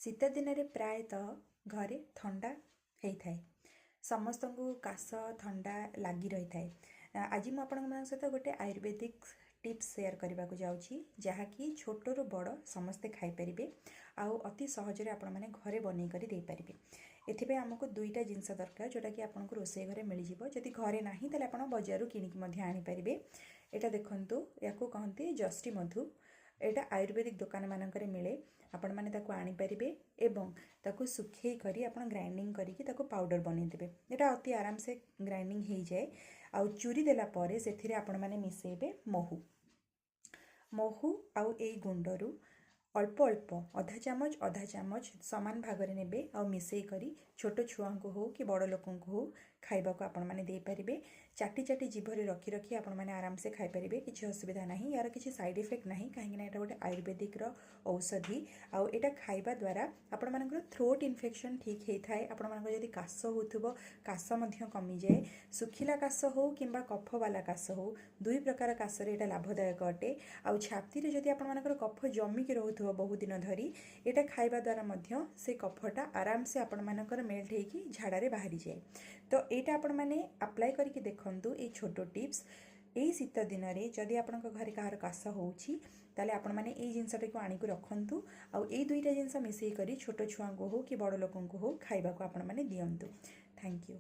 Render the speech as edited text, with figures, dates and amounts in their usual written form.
शीत दिन में प्रायतः घरे ठंडा होता है समस्त को काश ठंडा लगी रही है। आज मुझे सहित गोटे आयुर्वेदिक टिप्स शेयर करने को जाऊँगी जहाँकि छोटू बड़ समस्ते खाईपर आउ अति सहजरे आपण मैंने घरे बनई कर दे पारे। एथिपाई आमको दुईटा जिनस दरकार जोटा कि आपको रोषे घरे मिल जाव। जदि घरे ना तो आप बजार किणिकी आनीपारे। यहाँ देखु या कहते जस्टी मधु। एटा आयुर्वेदिक दुकान मानक मिले आपण मैंने आनीपारे एवं ताकू सुखे करी आप ग्राइंडिंग करके पाउडर बनईदेवे। यहाँ अति आराम से ग्राइंडिंग हो जाए। आउ चूरी देलापर से आपण मैंने मिसेबे महू आउ ए गुंडरू अल्प अल्प अधा चामच सामान भाग में नेबे आउ मिसई करी छोट छुआ को हो कि बड़ लोक हो खाइबा को आपण मैंने दे पारिबे। चाटी चाटी जीभरे रखी रखी आपण मैंने आराम से खाई पारिबे। किसी असुविधा नहीं, यार किसी साइड इफेक्ट नहीं कहीं ना गोटे आयुर्वेदिक औषधि आउ एटा खाइबा द्वारा आपण मानकर थ्रोट इन्फेक्शन ठीक होता है। आपण मानकर जदि काश होथुबो काश मध्य कमी जाए। सुखिला काश हो किंबा कफ वाला काश हो दुई प्रकार काश रे एटा लाभदायक अटे। आउ छाती रे जदि आपण मानकर कफ जमिकी रहथुबो बहुत दिन धरी एटा खाइबा द्वारा मध्य से कफटा आराम से आपण मानकर मेल्ट होकी झाड़ारे बाहरी जाए। तो एटा आपण माने अप्लाई करके देखंतु ए छोटो टिप्स। यही शीत दिन में जदि आपण घरे कहार काश होउछि ताले आपण माने ए जिनसटा को आनी को रखंतु आउ ए दुईटा जिनस मिसई करी छोट छुआ को हो कि बड़ लोक हो खाइबा को आपण माने दियंतु। Thank you.